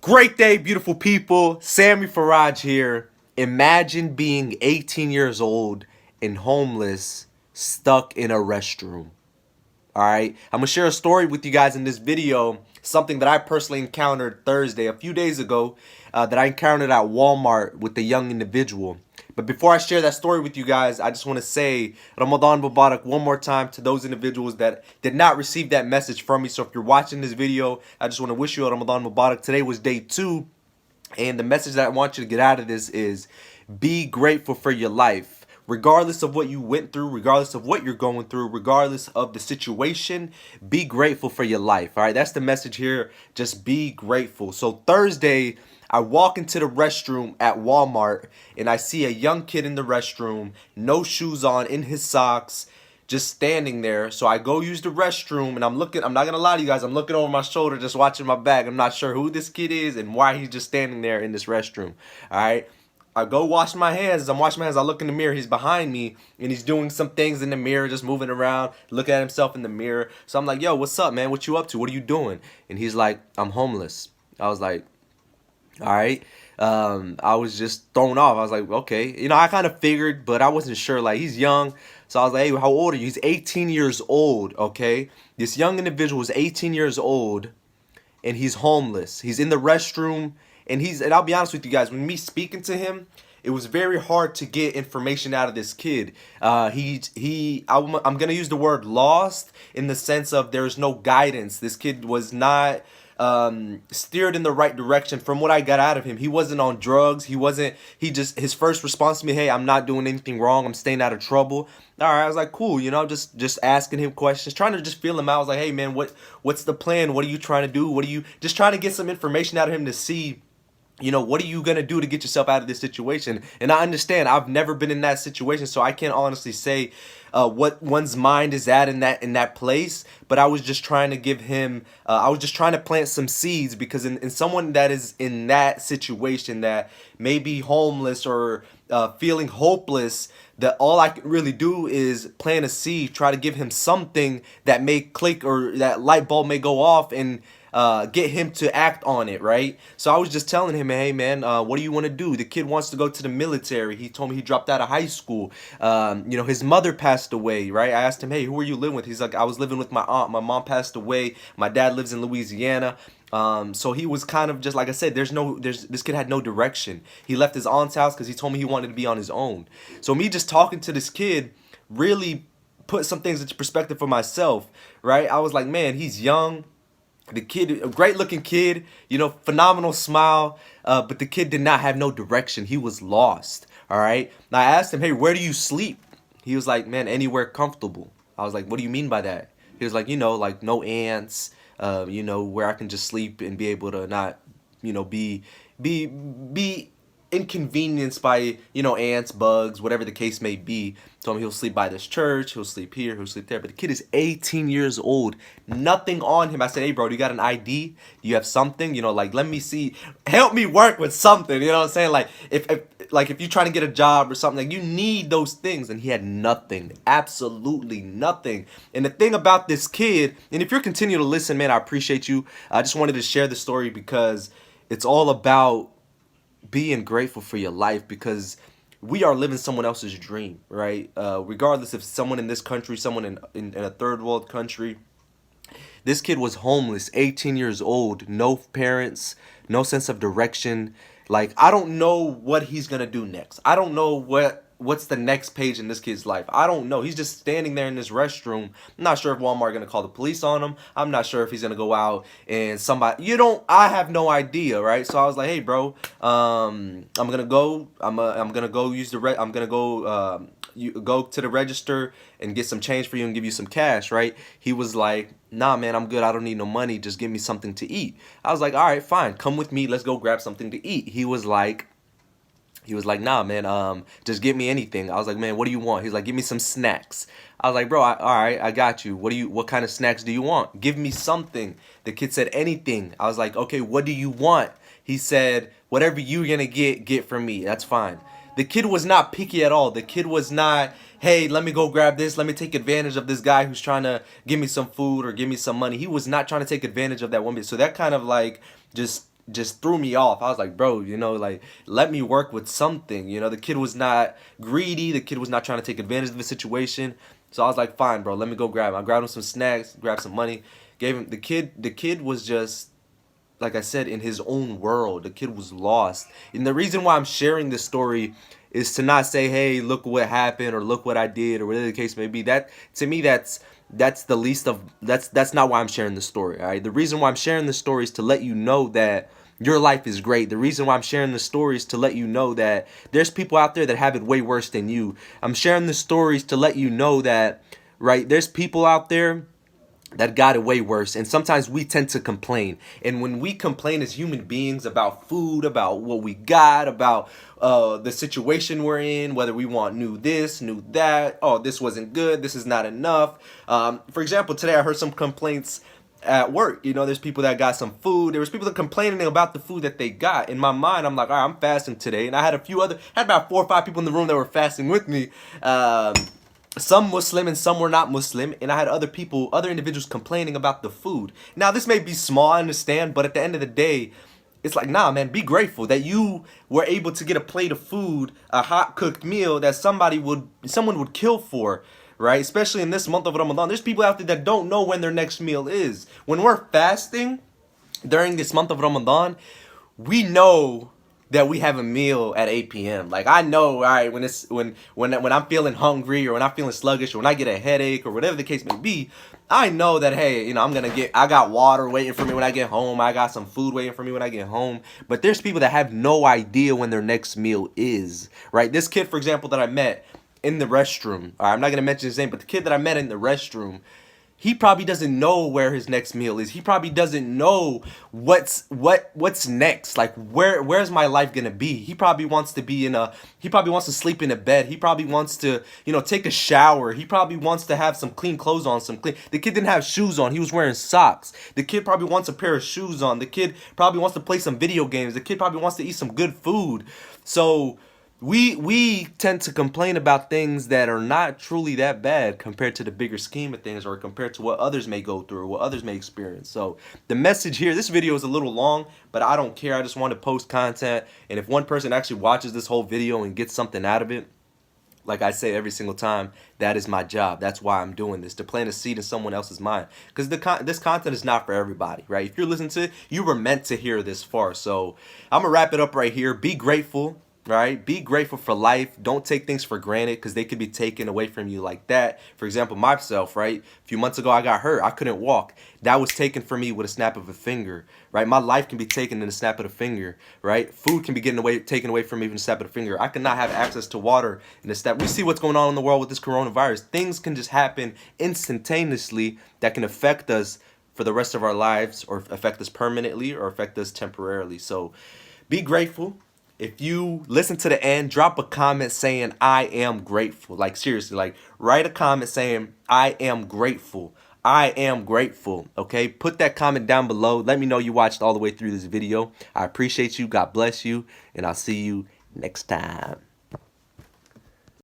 Great day, beautiful people. Sami Faraj here. Imagine being 18 years old and homeless, stuck in a restroom. All right, I'm gonna share a story with you guys in this video. Something that I personally encountered Thursday, a few days ago, that I encountered at Walmart with a young individual. But before I share that story with you guys, I just want to say Ramadan Mubarak one more time to those individuals that did not receive that message from me. So if you're watching this video, I just want to wish you a Ramadan Mubarak. Today was day 2, and the message that I want you to get out of this is be grateful for your life. Regardless of what you went through, regardless of what you're going through, regardless of the situation, be grateful for your life. All right, that's the message here. Just be grateful. So Thursday, I walk into the restroom at Walmart and I see a young kid in the restroom, no shoes on, in his socks, just standing there. So I go use the restroom and I'm not gonna lie to you guys, I'm looking over my shoulder, just watching my back. I'm not sure who this kid is and why he's just standing there in this restroom. All right. I go wash my hands. As I'm washing my hands, I look in the mirror. He's behind me, and he's doing some things in the mirror, just moving around, looking at himself in the mirror. So I'm like, yo, what's up, man? What you up to? What are you doing? And he's like, I'm homeless. I was like, all right. I was just thrown off. I was like, okay. You know, I kind of figured, but I wasn't sure. Like, he's young. So I was like, hey, how old are you? He's 18 years old, okay? This young individual is 18 years old, and he's homeless. He's in the restroom. And I'll be honest with you guys, when me speaking to him, it was very hard to get information out of this kid. I'm gonna use the word lost in the sense of there's no guidance. This kid was not steered in the right direction from what I got out of him. He wasn't on drugs. His first response to me, hey, I'm not doing anything wrong. I'm staying out of trouble. All right, I was like, cool, you know, just asking him questions, trying to just feel him out. I was like, hey man, what's the plan? What are you trying to do? Just trying to get some information out of him to see, you know, what are you going to do to get yourself out of this situation? And I understand I've never been in that situation, so I can't honestly say what one's mind is at in that place. But I was just trying to give him, I was just trying to plant some seeds, because in someone that is in that situation, that may be homeless or feeling hopeless, that all I can really do is plant a seed, try to give him something that may click, or that light bulb may go off, and get him to act on it, right? So I was just telling him, hey man, what do you want to do? The kid wants to go to the military. He told me he dropped out of high school. You know, his mother passed away, right? I asked him, hey, who are you living with? He's like, I was living with my aunt. My mom passed away. My dad lives in Louisiana. So he was kind of just, like I said, this kid had no direction. He left his aunt's house because he told me he wanted to be on his own. So me just talking to this kid really put some things into perspective for myself, right? I was like, man, he's young. The kid, a great looking kid, you know, phenomenal smile, but the kid did not have no direction. He was lost, all right? And I asked him, hey, where do you sleep? He was like, man, anywhere comfortable. I was like, what do you mean by that? He was like, you know, like no ants, you know, where I can just sleep and be able to not, you know, be inconvenienced by, you know, ants, bugs, whatever the case may be. Told him he'll sleep by this church, he'll sleep here, he'll sleep there. But the kid is 18 years old, nothing on him. I said, hey bro, do you got an ID? Do you have something? You know, like, let me see, help me work with something. You know what I'm saying? Like, if you're trying to get a job or something, like, you need those things. And he had nothing, absolutely nothing. And the thing about this kid, and if you're continuing to listen, man, I appreciate you. I just wanted to share the story because it's all about being grateful for your life, because we are living someone else's dream, right? Regardless if someone in this country, someone in a third world country. This kid was homeless, 18 years old, no parents, no sense of direction. Like, I don't know what he's gonna do next. I don't know what's the next page in this kid's life. I don't know. He's just standing there in this restroom. I'm not sure if Walmart gonna call the police on him. I'm not sure if he's gonna go out and I have no idea, right? So I was like, hey bro, I'm gonna go use you go to the register and get some change for you and give you some cash, right? He was like, nah man, I'm good, I don't need no money, just give me something to eat. I was like, all right, fine, come with me, let's go grab something to eat. He was like, nah, man, just give me anything. I was like, man, what do you want? He's like, give me some snacks. I was like, bro, all right, I got you. What kind of snacks do you want? Give me something. The kid said anything. I was like, okay, what do you want? He said, whatever you're gonna get from me, that's fine. The kid was not picky at all. The kid was not, hey, let me go grab this. Let me take advantage of this guy who's trying to give me some food or give me some money. He was not trying to take advantage of that one bit. So that kind of like just just threw me off. I was like, bro, like, let me work with something. The kid was not greedy. The kid was not trying to take advantage of the situation. So I was like, fine, bro, let me go grab him. I grabbed him some snacks, grabbed some money, gave him. The kid was just, like I said, in his own world. The kid was lost. And the reason why I'm sharing this story is to not say, hey, look what happened, or look what I did, or whatever the case may be. That, to me, that's the least of, that's not why I'm sharing the story. All right. The reason why I'm sharing the story is to let you know that your life is great. The reason why I'm sharing the stories to let you know that there's people out there that have it way worse than you. I'm sharing the stories to let you know that, right, there's people out there that got it way worse. And sometimes we tend to complain. And when we complain as human beings about food, about what we got, about the situation we're in, whether we want new this, new that, oh, this wasn't good, this is not enough. For example, today I heard some complaints at work. There's people that got some food. There was people that complaining about the food that they got. In my mind, I'm like, all right, I'm fasting today. And I had had about 4 or 5 people in the room that were fasting with me. Some Muslim and some were not Muslim, and I had other individuals complaining about the food. Now, this may be small, I understand, but at the end of the day, it's like, nah, man, be grateful that you were able to get a plate of food, a hot cooked meal that someone would kill for, right? Especially in this month of Ramadan. There's people out there that don't know when their next meal is. When we're fasting during this month of Ramadan, we know that we have a meal at 8 p.m. Like, I know, all right, when I'm feeling hungry, or when I'm feeling sluggish, or when I get a headache, or whatever the case may be, I know that, hey, I got water waiting for me when I get home. I got some food waiting for me when I get home. But there's people that have no idea when their next meal is, right? This kid, for example, that I met in the restroom, all right, I'm not going to mention his name, but the kid that I met in the restroom, he probably doesn't know where his next meal is. He probably doesn't know what's next. Like, where's my life gonna be? He probably wants to sleep in a bed. He probably wants to, take a shower. He probably wants to have some clean clothes on, the kid didn't have shoes on. He was wearing socks. The kid probably wants a pair of shoes on. The kid probably wants to play some video games. The kid probably wants to eat some good food. So we tend to complain about things that are not truly that bad compared to the bigger scheme of things, or compared to what others may go through, or what others may experience. So the message here, this video is a little long, but I don't care. I just want to post content. And if one person actually watches this whole video and gets something out of it, like I say every single time, that is my job. That's why I'm doing this, to plant a seed in someone else's mind. Because this content is not for everybody, right? If you're listening to it, you were meant to hear this far. So I'm going to wrap it up right here. Be grateful. Right? Be grateful for life. Don't take things for granted, because they could be taken away from you like that. For example, myself, right? A few months ago, I got hurt. I couldn't walk. That was taken from me with a snap of a finger, right? My life can be taken in a snap of a finger, right? Food can be taken away from me in a snap of a finger. I cannot have access to water in a snap. We see what's going on in the world with this coronavirus. Things can just happen instantaneously that can affect us for the rest of our lives, or affect us permanently, or affect us temporarily. So be grateful. If you listen to the end, drop a comment saying, I am grateful. Like, seriously, like, write a comment saying, I am grateful. I am grateful. Okay? Put that comment down below. Let me know you watched all the way through this video. I appreciate you. God bless you. And I'll see you next time.